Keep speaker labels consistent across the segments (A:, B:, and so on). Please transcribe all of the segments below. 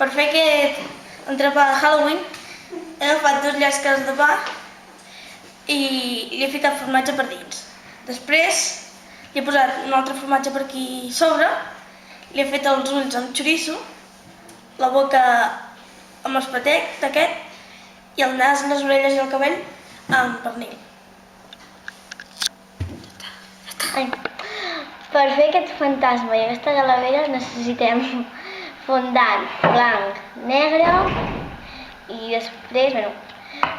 A: Per fer aquest entrepà de Halloween he agafat 2 llesques de pa i li he ficat formatge per dins. Després li he posat un altre formatge per aquí sobre, li he fet els ulls amb xoriço, la boca amb espetec d'aquest i el nas, les orelles i el cabell amb pernil.
B: Per fer aquest fantasma i aquesta calavera necessitem fondant blanc, negre i després,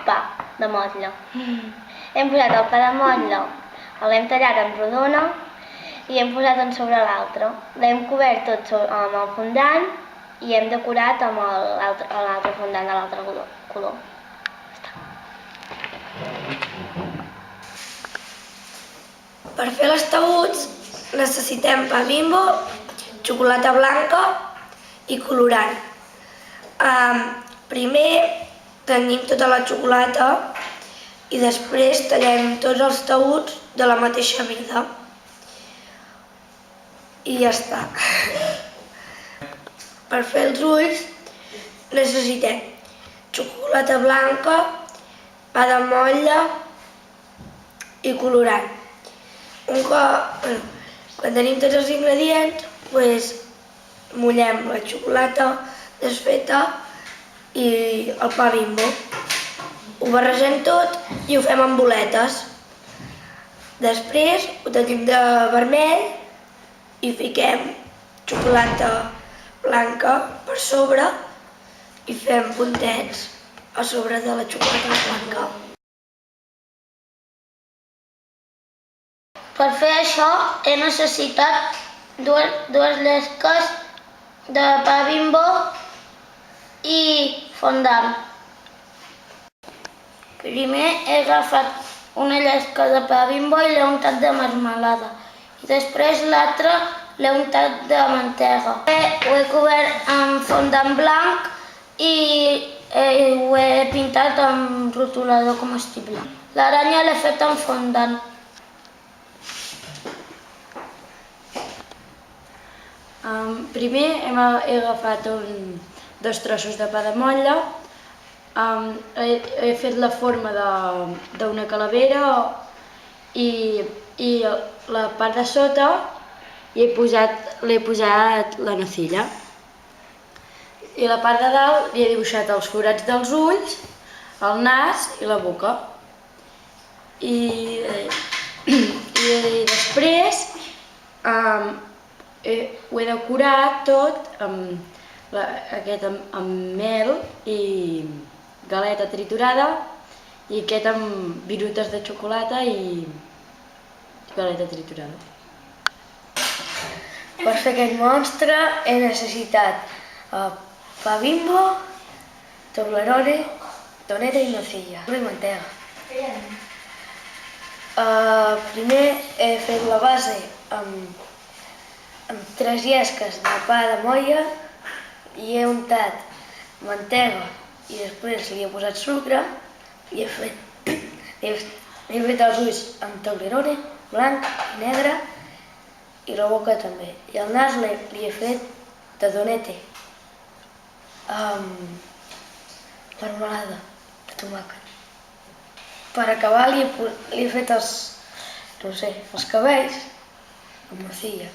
B: pa de motlle. Hem posat el pa de motlle, l'hem tallat en rodona i hem posat un sobre l'altre. L'hem cobert tot amb el fondant i hem decorat amb l'altre fondant de l'altre color.
C: Per fer els taüts necessitem pa Bimbo, xocolata blanca i colorant. Primer tenim tota la xocolata i després tallem tots els taüts de la mateixa mida. I ja està. Per fer els ulls necessitem xocolata blanca, pa de motlle i colorant. Quan tenim tots els ingredients, mullem la xocolata desfeta i el pa Bimbo. Ho barregem tot i ho fem en boletes. Després ho tenim de vermell i fiquem xocolata blanca per sobre i fem puntets a sobre de la xocolata blanca.
B: Per fer això he necessitat dues llesques de pa Bimbo i fondant. Primer he agafat una llesca de pa Bimbo i l'he untat de marmelada i després l'altra l'he untat de mantega. Ho he cobert amb fondant blanc i ho he pintat amb rotulador comestible. L'aranya l'he fet amb fondant.
D: Primer he agafat 2 trossos de pa de motlle, he fet la forma d'una calavera i la part de sota l'he posat la nocilla. I la part de dalt li he dibuixat els forats dels ulls, el nas i la boca. I després ho he decorat tot amb mel i galeta triturada i aquest amb virutes de xocolata i galeta triturada.
C: Per fer aquest monstre he necessitat pa Bimbo, Toblerone, doneta i nocilla i mantega. Primer he fet la base amb 3 llesques de pa de motlle i he untat mantega i després li he posat sucre i he fet els ulls amb Toblerone, blanc i negre i la boca també. I el nas li he fet de donete amb marmelada de tomàquet. Per acabar li he fet els cabells amb nocilla.